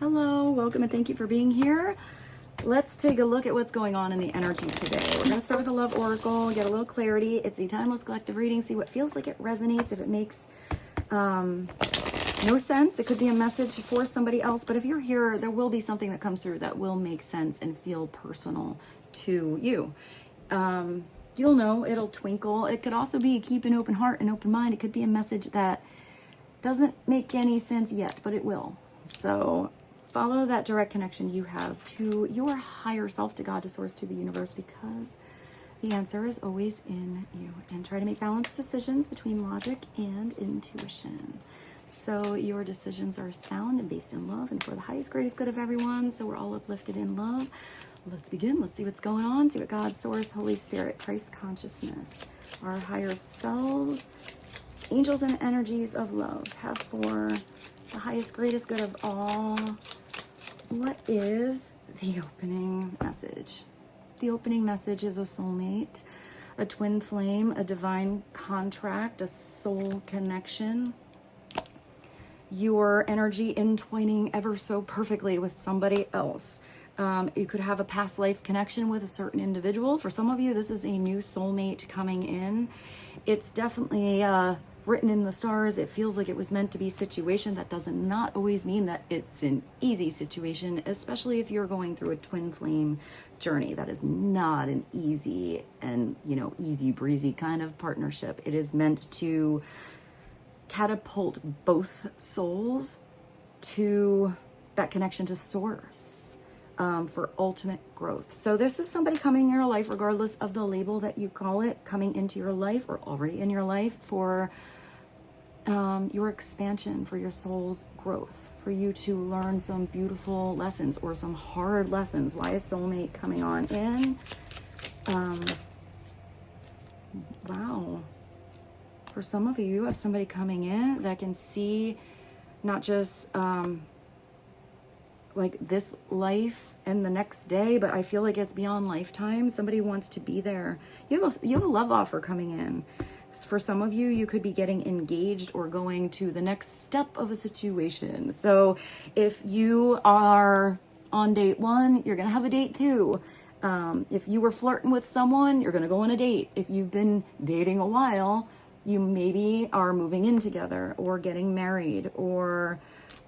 Hello, welcome and thank you for being here. Let's take a look at what's going on in the energy today. We're going to start with the Love Oracle, get a little clarity. It's a timeless collective reading. See what feels like it resonates. If it makes no sense, it could be a message for somebody else. But if you're here, there will be something that comes through that will make sense and feel personal to you. You'll know, it'll twinkle. It could also be keep an open heart and open mind. It could be a message that doesn't make any sense yet, but it will. So follow that direct connection you have to your higher self, to God, to source, to the universe, because the answer is always in you. And try to make balanced decisions between logic and intuition. So your decisions are sound and based in love and for the highest, greatest good of everyone. So we're all uplifted in love. Let's begin. Let's see what's going on. See what God, Source, Holy Spirit, Christ consciousness, our higher selves, angels and energies of love have for the highest, greatest good of all. What is the opening message? The opening message is a soulmate, a twin flame, a divine contract, a soul connection. Your energy entwining ever so perfectly with somebody else. You could have a past life connection with a certain individual. For some of you, this is a new soulmate coming in. It's definitely written in the stars. It feels like it was meant to be situation. That does not always mean that it's an easy situation, especially if you're going through a twin flame journey. That is not an easy and, easy breezy kind of partnership. It is meant to catapult both souls to that connection to source, for ultimate growth. So this is somebody coming in your life, regardless of the label that you call it, coming into your life or already in your life for your expansion, for your soul's growth, for you to learn some beautiful lessons or some hard lessons. Why is soulmate coming on in? Wow. For some of you, you have somebody coming in that can see not just like this life and the next day, but I feel like it's beyond lifetime. Somebody wants to be there. You have a love offer coming in. For some of you, you could be getting engaged or going to the next step of a situation. So if you are on date 1, you're going to have a date 2. If you were flirting with someone, you're going to go on a date. If you've been dating a while, you maybe are moving in together or getting married, or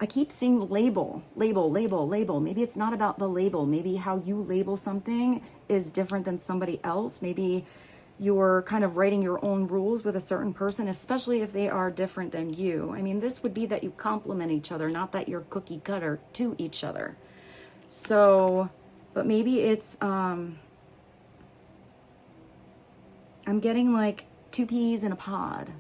I keep seeing label. Maybe it's not about the label. Maybe how you label something is different than somebody else. Maybe you're kind of writing your own rules with a certain person, especially if they are different than you. I mean, this would be that you complement each other, not that you're cookie cutter to each other. So, but maybe it's, I'm getting like 2 peas in a pod.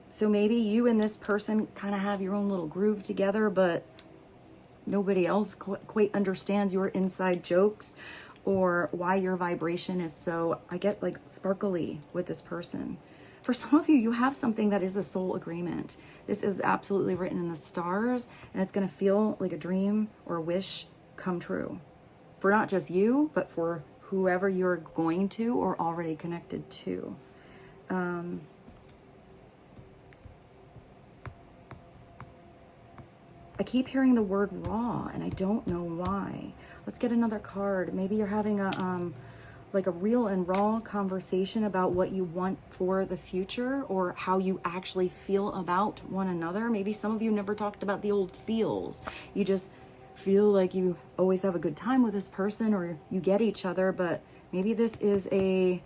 So maybe you and this person kind of have your own little groove together, but nobody else quite understands your inside jokes or why your vibration is so, I get like sparkly with this person. For some of you, you have something that is a soul agreement. This is absolutely written in the stars, and it's going to feel like a dream or a wish come true. For not just you, but for whoever you're going to or already connected to. I keep hearing the word raw, and I don't know why. Let's get another card. Maybe you're having a like a real and raw conversation about what you want for the future or how you actually feel about one another. Maybe some of you never talked about the old feels. You just feel like you always have a good time with this person or you get each other, but maybe this is a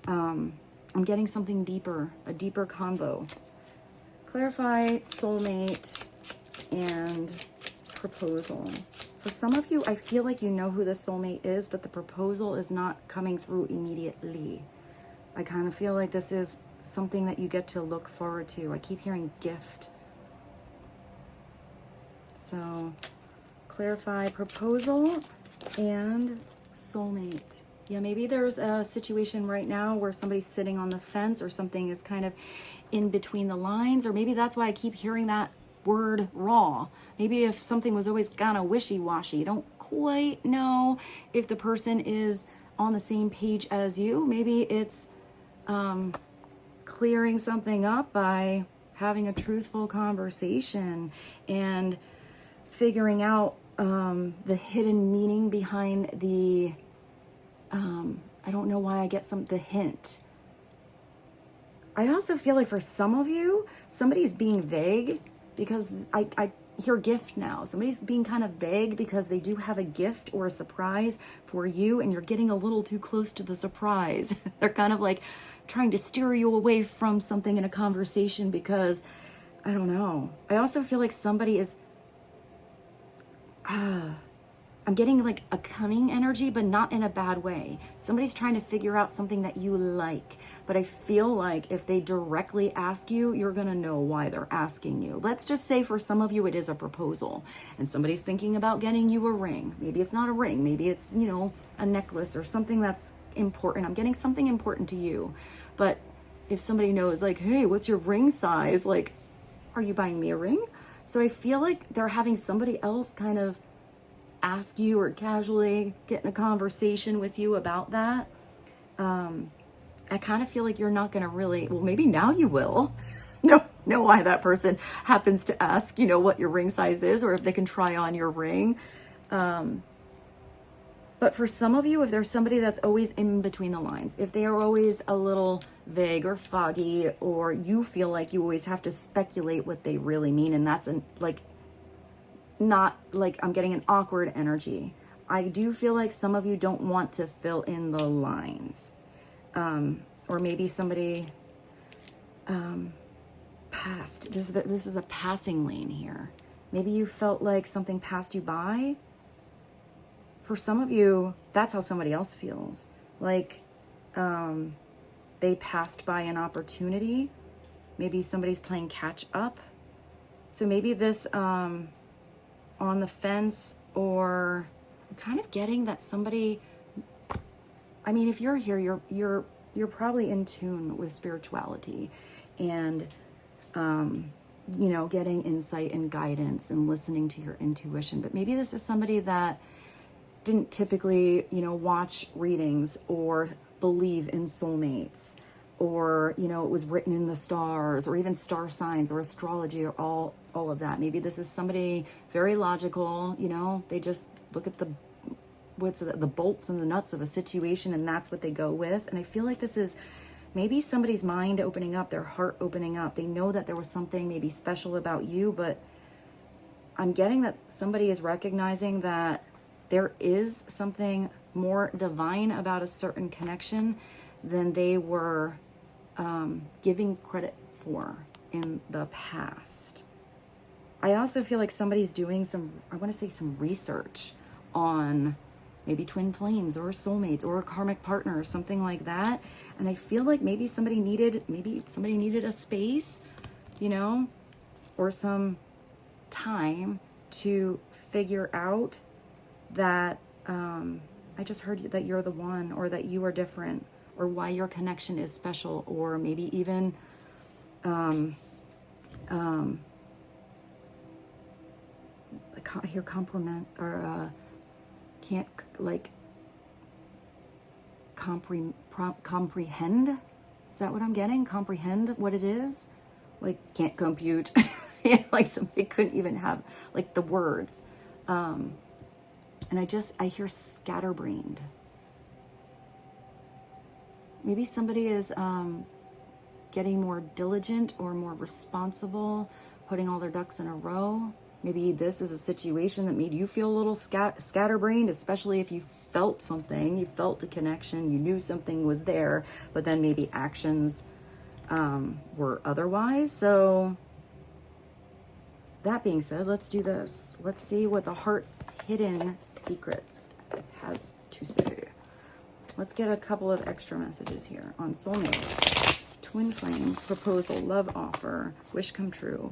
I'm getting something deeper, a deeper convo. Clarify soulmate and proposal. For some of you, I feel like you know who this soulmate is, but the proposal is not coming through immediately. I kind of feel like this is something that you get to look forward to. I keep hearing gift. So clarify proposal and soulmate. Yeah, maybe there's a situation right now where somebody's sitting on the fence or something is kind of in between the lines, or maybe that's why I keep hearing that word raw. Maybe if something was always kind of wishy-washy, you don't quite know if the person is on the same page as you. Maybe it's clearing something up by having a truthful conversation and figuring out the hidden meaning behind the, I don't know why I get the hint. I also feel like for some of you, somebody's being vague because I hear gift now. Somebody's being kind of vague because they do have a gift or a surprise for you, and you're getting a little too close to the surprise. They're kind of like trying to steer you away from something in a conversation because, I don't know. I also feel like somebody is, I'm getting like a cunning energy, but not in a bad way. Somebody's trying to figure out something that you like, but I feel like if they directly ask you, you're gonna know why they're asking you. Let's just say for some of you, it is a proposal and somebody's thinking about getting you a ring. Maybe it's not a ring, maybe it's, you know, a necklace or something that's important. I'm getting something important to you. But if somebody knows like, hey, what's your ring size? Like, are you buying me a ring? So I feel like they're having somebody else kind of ask you or casually get in a conversation with you about that. I kind of feel like you're not going to really, well, maybe now you will know why that person happens to ask, you know, what your ring size is, or if they can try on your ring. But for some of you, if there's somebody that's always in between the lines, if they are always a little vague or foggy, or you feel like you always have to speculate what they really mean, and that's not like, I'm getting an awkward energy. I do feel like some of you don't want to fill in the lines. Or maybe somebody passed. This is a passing lane here. Maybe you felt like something passed you by. For some of you, that's how somebody else feels. Like they passed by an opportunity. Maybe somebody's playing catch up. So maybe this on the fence, or I'm kind of getting that somebody, I mean, if you're here, you're probably in tune with spirituality and, you know, getting insight and guidance and listening to your intuition. But maybe this is somebody that didn't typically, you know, watch readings or believe in soulmates, or, you know, it was written in the stars, or even star signs or astrology, or all of that. Maybe this is somebody very logical, you know, they just look at the bolts and the nuts of a situation, and that's what they go with. And I feel like this is maybe somebody's mind opening up, their heart opening up. They know that there was something maybe special about you, but I'm getting that somebody is recognizing that there is something more divine about a certain connection than they were giving credit for in the past. I also feel like somebody's doing some research on maybe twin flames or soulmates or a karmic partner or something like that. And I feel like maybe somebody needed a space, you know, or some time to figure out that I just heard that you're the one, or that you are different, or why your connection is special, or maybe even here compliment, or can't like comprehend. Is that what I'm getting? Comprehend what it is? Like can't compute. Yeah, like somebody couldn't even have like the words. And I hear scatterbrained. Maybe somebody is getting more diligent or more responsible, putting all their ducks in a row. Maybe this is a situation that made you feel a little scatterbrained, especially if you felt something, you felt the connection, you knew something was there, but then maybe actions were otherwise. So that being said, let's do this. Let's see what the heart's hidden secrets has to say. Let's get a couple of extra messages here on soulmate, twin flame, proposal, love offer, wish come true,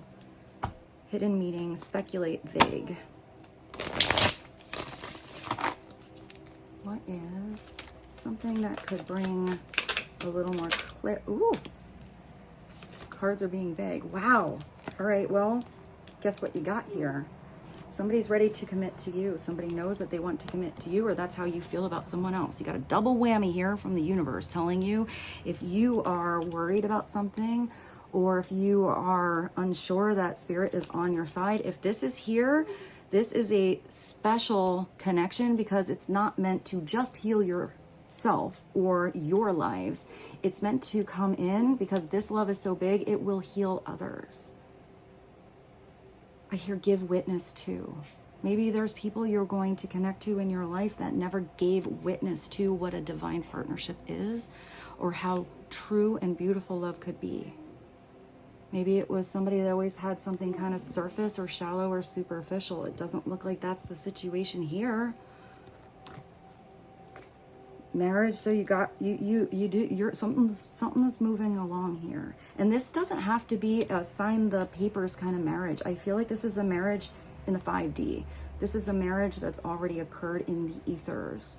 hidden meaning, speculate, vague. What is something that could bring a little more clear? Ooh, cards are being vague. Wow. All right, well, guess what you got here? Somebody's ready to commit to you. Somebody knows that they want to commit to you, or that's how you feel about someone else. You got a double whammy here from the universe telling you if you are worried about something, or if you are unsure that spirit is on your side, if this is here, This is a special connection because it's not meant to just heal yourself or your lives. It's meant to come in because this love is so big, it will heal others. I hear give witness to. Maybe there's people you're going to connect to in your life that never gave witness to what a divine partnership is or how true and beautiful love could be. Maybe it was somebody that always had something kind of surface or shallow or superficial. It doesn't look like that's the situation here. Marriage, so something's moving along here. And this doesn't have to be a sign the papers kind of marriage. I feel like this is a marriage in the 5D. This is a marriage that's already occurred in the ethers,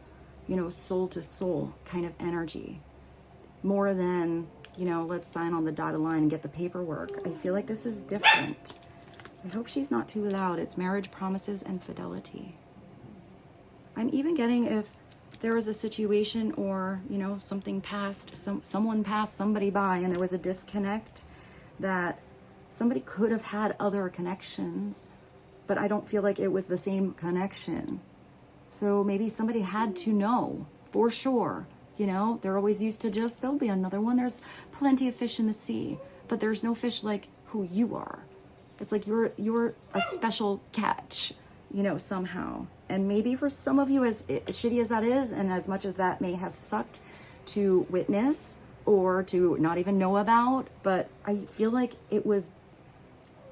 soul to soul kind of energy. More than, let's sign on the dotted line and get the paperwork. I feel like this is different. I hope she's not too loud. It's marriage, promises, and fidelity. I'm even getting if there was a situation or, something passed, someone passed somebody by and there was a disconnect, that somebody could have had other connections, but I don't feel like it was the same connection. So maybe somebody had to know for sure. They're always used to just, there'll be another one. There's plenty of fish in the sea, but there's no fish like who you are. It's like you're a special catch, somehow. And maybe for some of you, as shitty as that is, and as much as that may have sucked to witness or to not even know about, but I feel like it was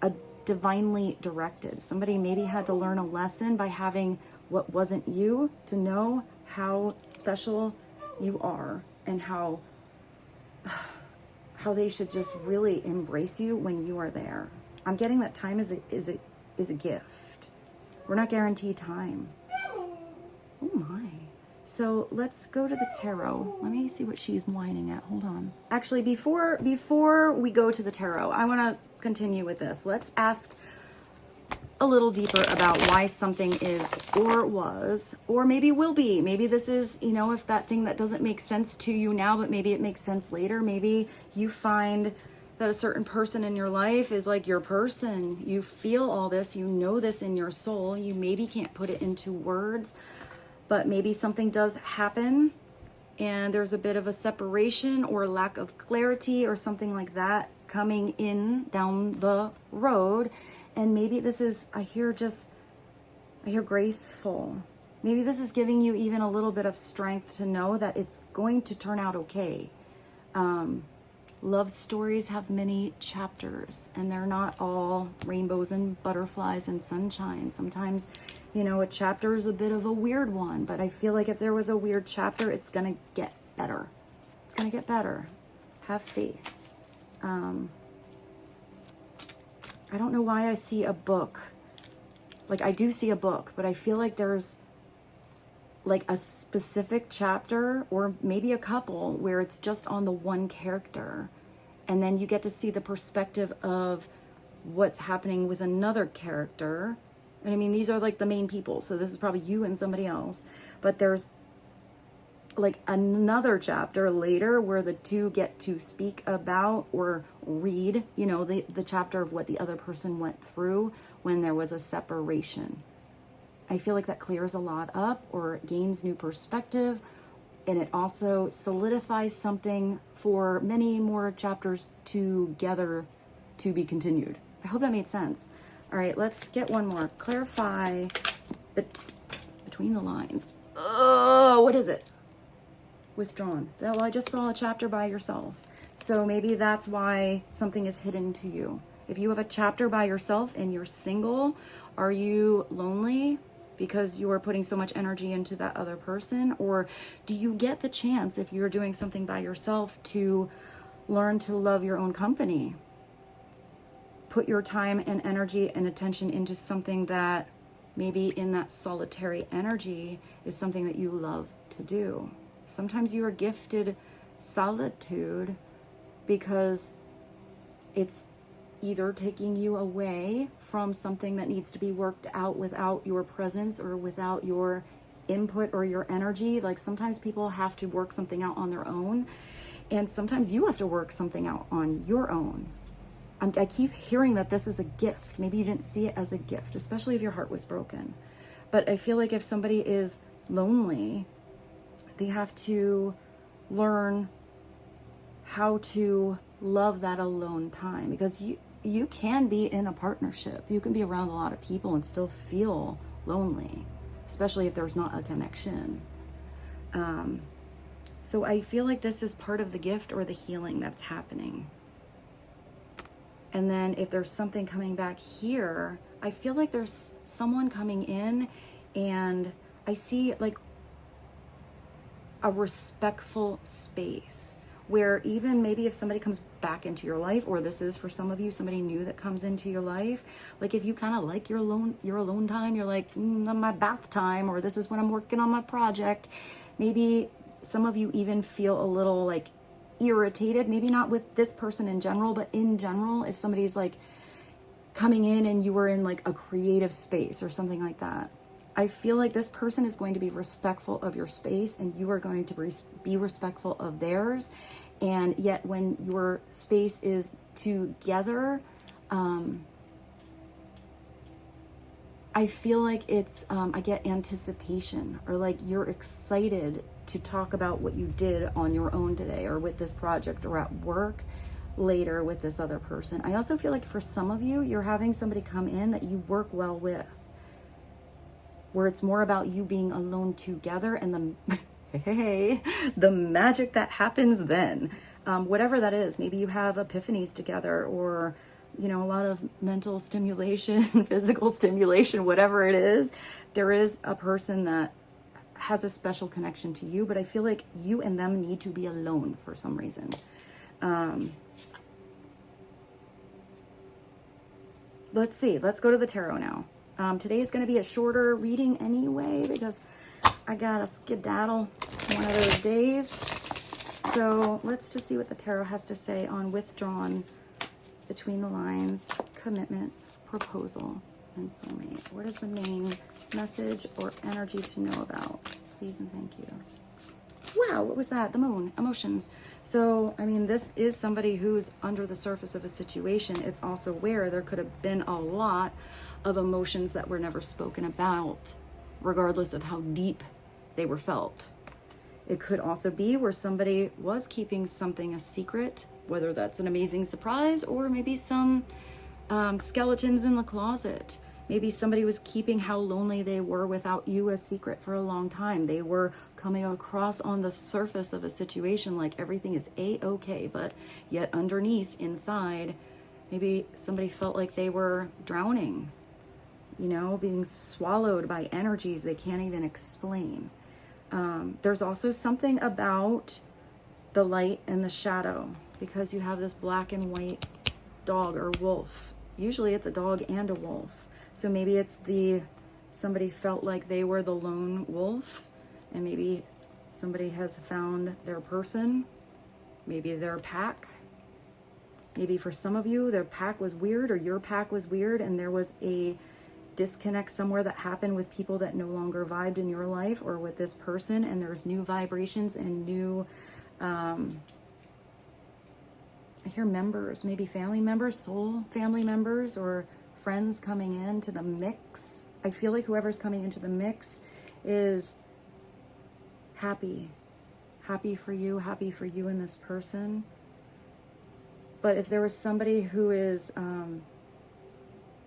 a divinely directed. Somebody maybe had to learn a lesson by having what wasn't you to know how special you are and how they should just really embrace you when you are there. I'm getting that time is a gift. We're not guaranteed time. Oh my. So let's go to the tarot. Let me see what she's whining at. Hold on. Actually, before we go to the tarot, I want to continue with this. Let's ask a little deeper about why something is or was or maybe will be. Maybe this is, if that thing that doesn't make sense to you now, but maybe it makes sense later. Maybe you find that a certain person in your life is like your person. You feel all this, you know this in your soul. You maybe can't put it into words, but maybe something does happen and there's a bit of a separation or lack of clarity or something like that coming in down the road. And maybe this is, I hear graceful. Maybe this is giving you even a little bit of strength to know that it's going to turn out okay. Love stories have many chapters and they're not all rainbows and butterflies and sunshine. Sometimes, a chapter is a bit of a weird one, but I feel like if there was a weird chapter, it's going to get better. It's going to get better. Have faith. I don't know why I see a book. Like, I do see a book, but I feel like there's like a specific chapter or maybe a couple where it's just on the one character. And then you get to see the perspective of what's happening with another character. And I mean, these are like the main people. So this is probably you and somebody else. But there's like another chapter later where the two get to speak about or read, the chapter of what the other person went through when there was a separation. I feel like that clears a lot up or gains new perspective, and it also solidifies something for many more chapters together to be continued. I hope that made sense. All right, let's get one more. Clarify between the lines. Oh, what is it? Withdrawn. Well, I just saw a chapter by yourself. So maybe that's why something is hidden to you. If you have a chapter by yourself and you're single, are you lonely because you are putting so much energy into that other person? Or do you get the chance, if you're doing something by yourself, to learn to love your own company? Put your time and energy and attention into something that maybe in that solitary energy is something that you love to do. Sometimes you are gifted solitude because it's either taking you away from something that needs to be worked out without your presence or without your input or your energy. Like sometimes people have to work something out on their own, and sometimes you have to work something out on your own. I keep hearing that this is a gift. Maybe you didn't see it as a gift, especially if your heart was broken. But I feel like if somebody is lonely, they have to learn how to love that alone time, because you can be in a partnership. You can be around a lot of people and still feel lonely, especially if there's not a connection. So I feel like this is part of the gift or the healing that's happening. And then if there's something coming back here, I feel like there's someone coming in, and I see like a respectful space where even maybe if somebody comes back into your life, or this is for some of you, somebody new that comes into your life, like if you kind of like your alone time, you're like, my bath time, or this is when I'm working on my project. Maybe some of you even feel a little like irritated, maybe not with this person in general, but in general, if somebody's like coming in and you were in like a creative space or something like that. I feel like this person is going to be respectful of your space, and you are going to be respectful of theirs. And yet when your space is together, I feel like it's, I get anticipation, or like you're excited to talk about what you did on your own today, or with this project, or at work later with this other person. I also feel like for some of you, you're having somebody come in that you work well with, where it's more about you being alone together and the magic that happens then. Whatever that is, maybe you have epiphanies together, or, you know, a lot of mental stimulation, physical stimulation, whatever it is. There is a person that has a special connection to you, but I feel like you and them need to be alone for some reason. Let's see, let's go to the tarot now. Today is going to be a shorter reading anyway, because I got a skedaddle one of those days. So let's just see what the tarot has to say on withdrawn, between the lines, commitment, proposal, and soulmate. What is the main message or energy to know about? Please and thank you. Wow, what was that? The moon, emotions. So, I mean, this is somebody who's under the surface of a situation. It's also where there could have been a lot of emotions that were never spoken about, regardless of how deep they were felt. It could also be where somebody was keeping something a secret, whether that's an amazing surprise or maybe some skeletons in the closet. Maybe somebody was keeping how lonely they were without you a secret for a long time. They were coming across on the surface of a situation like everything is a-okay, but yet underneath, inside, maybe somebody felt like they were drowning, you know, being swallowed by energies they can't even explain. There's also something about the light and the shadow, because you have this black and white dog or wolf. Usually it's a dog and a wolf. So maybe it's somebody felt like they were the lone wolf, and maybe somebody has found their person, maybe their pack. Maybe for some of you, their pack was weird, or your pack was weird, and there was a disconnect somewhere that happened with people that no longer vibed in your life, or with this person, and there's new vibrations and new, I hear members, maybe family members, soul family members, or friends coming into the mix. I feel like whoever's coming into the mix is happy for you and this person. But if there was somebody who is,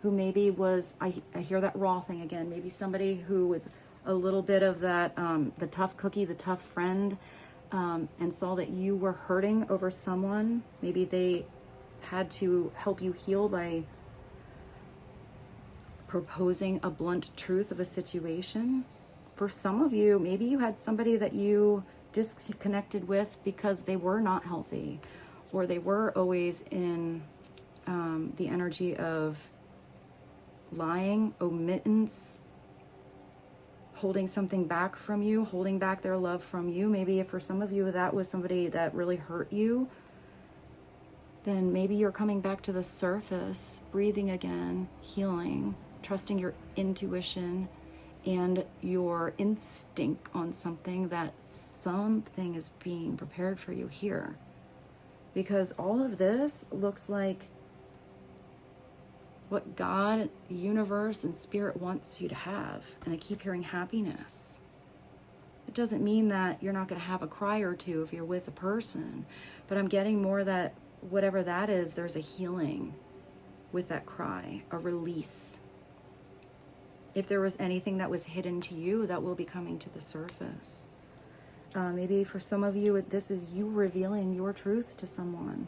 who maybe was, I hear that raw thing again, maybe somebody who was a little bit of that, the tough cookie, the tough friend, and saw that you were hurting over someone. Maybe they had to help you heal by proposing a blunt truth of a situation. For some of you, maybe you had somebody that you disconnected with because they were not healthy, or they were always in the energy of lying, omittance, holding something back from you, holding back their love from you. Maybe if for some of you that was somebody that really hurt you, then maybe you're coming back to the surface, breathing again, healing, trusting your intuition and your instinct on something, that something is being prepared for you here. Because all of this looks like what God, universe, and spirit wants you to have. And I keep hearing happiness. It doesn't mean that you're not going to have a cry or two if you're with a person, but I'm getting more that whatever that is, there's a healing with that cry, a release. If there was anything that was hidden to you, that will be coming to the surface. Maybe for some of you, this is you revealing your truth to someone.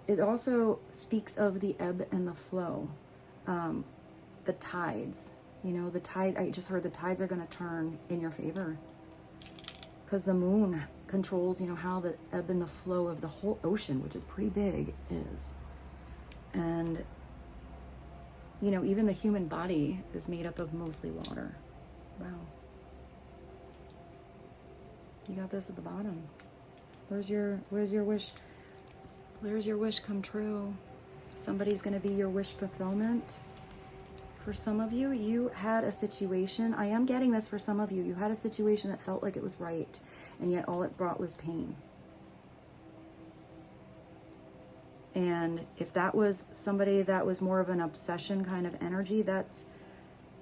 It also speaks of the ebb and the flow, the tides. You know, the tide, I just heard the tides are going to turn in your favor. Because the moon controls, you know, how the ebb and the flow of the whole ocean, which is pretty big, is. And, you know, even the human body is made up of mostly water. Wow. You got this at the bottom. Where's your wish? Where's your wish come true? Somebody's going to be your wish fulfillment. For some of you, you had a situation. I am getting this for some of you. You had a situation that felt like it was right, and yet all it brought was pain. And if that was somebody that was more of an obsession kind of energy, that's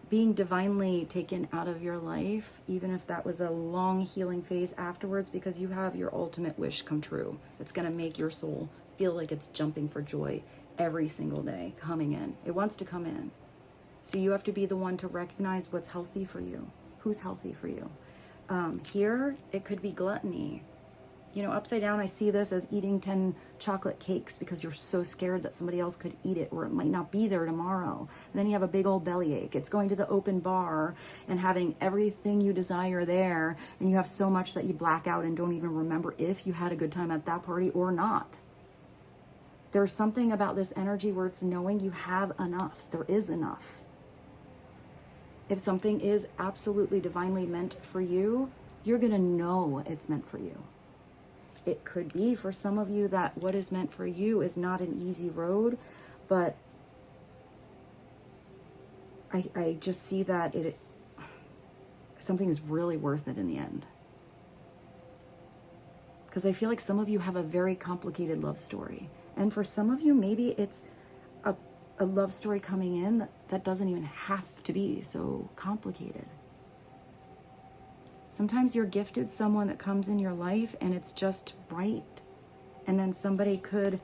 being divinely taken out of your life, even if that was a long healing phase afterwards, because you have your ultimate wish come true. It's going to make your soul feel like it's jumping for joy every single day, coming in. It wants to come in. So you have to be the one to recognize what's healthy for you. Who's healthy for you? Here, it could be gluttony. You know, upside down, I see this as eating 10 chocolate cakes because you're so scared that somebody else could eat it, or it might not be there tomorrow. And then you have a big old bellyache. It's going to the open bar and having everything you desire there, and you have so much that you black out and don't even remember if you had a good time at that party or not. There's something about this energy where it's knowing you have enough. There is enough. If something is absolutely divinely meant for you, you're going to know it's meant for you. It could be for some of you that what is meant for you is not an easy road, but I just see that something is really worth it in the end. Because I feel like some of you have a very complicated love story. And for some of you, maybe it's a love story coming in that doesn't even have to be so complicated. Sometimes you're gifted someone that comes in your life and it's just right. And then somebody could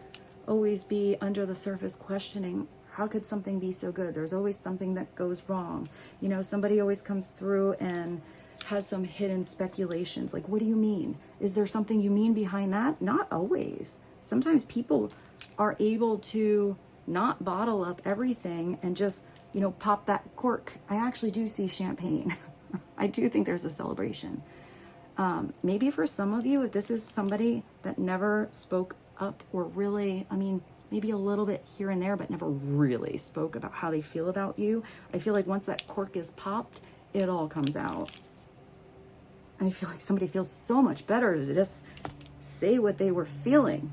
always be under the surface questioning, how could something be so good? There's always something that goes wrong. You know, somebody always comes through and has some hidden speculations. Like, what do you mean? Is there something you mean behind that? Not always. Sometimes people are able to not bottle up everything and just, you know, pop that cork. I actually do see champagne. I do think there's a celebration. Maybe for some of you, if this is somebody that never spoke up or really, I mean, maybe a little bit here and there, but never really spoke about how they feel about you. I feel like once that cork is popped, it all comes out. And I feel like somebody feels so much better to just say what they were feeling.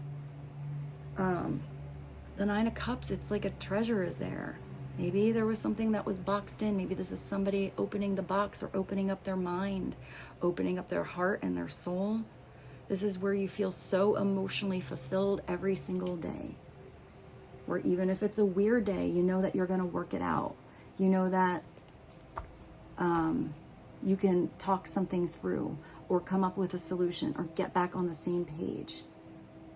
The Nine of Cups, it's like a treasure is there. Maybe there was something that was boxed in. Maybe this is somebody opening the box or opening up their mind, opening up their heart and their soul. This is where you feel so emotionally fulfilled every single day. Where even if it's a weird day, you know that you're going to work it out. You know that you can talk something through or come up with a solution or get back on the same page.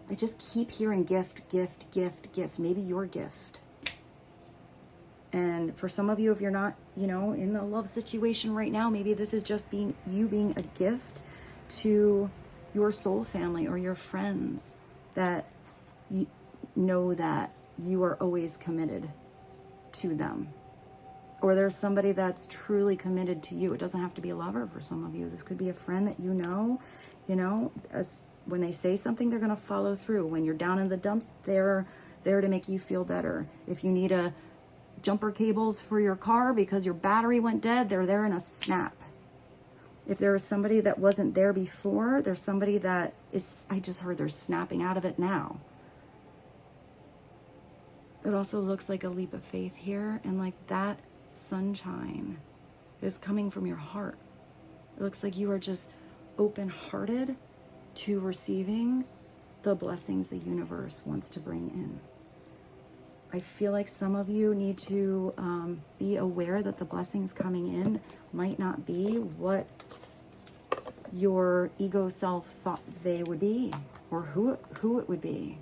I just keep hearing gift, gift, gift, gift. Maybe your gift. And for some of you, if you're not, you know, in the love situation right now, maybe this is just being a gift to your soul family or your friends that you know that you are always committed to them. Or there's somebody that's truly committed to you. It doesn't have to be a lover for some of you. This could be a friend that you know, as when they say something, they're going to follow through. When you're down in the dumps, they're there to make you feel better. If you need a jumper cables for your car because your battery went dead, they're there in a snap. If there was somebody that wasn't there before, there's somebody that is, I just heard they're snapping out of it now. It also looks like a leap of faith here, and like that sunshine is coming from your heart. It looks like you are just open-hearted to receiving the blessings the universe wants to bring in. I feel like some of you need to be aware that the blessings coming in might not be what your ego self thought they would be, or who it would be.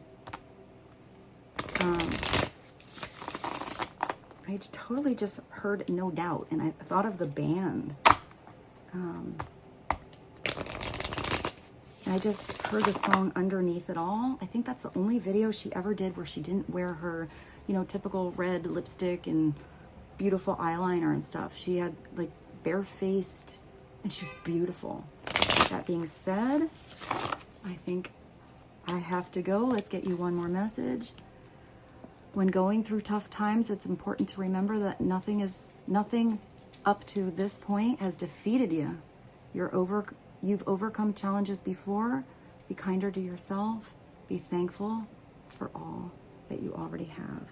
I totally just heard No Doubt, and I thought of the band. And I just heard the song Underneath It All. I think that's the only video she ever did where she didn't wear her, you know, typical red lipstick and beautiful eyeliner and stuff. She had like barefaced, and she was beautiful. That being said, I think I have to go. Let's get you one more message. When going through tough times, it's important to remember that nothing up to this point has defeated you. You've overcome challenges before. Be kinder to yourself. Be thankful for all that you already have.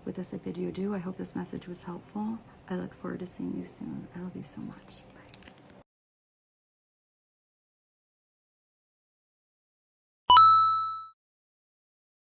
With this, I bid you adieu. I hope this message was helpful. I look forward to seeing you soon. I love you so much.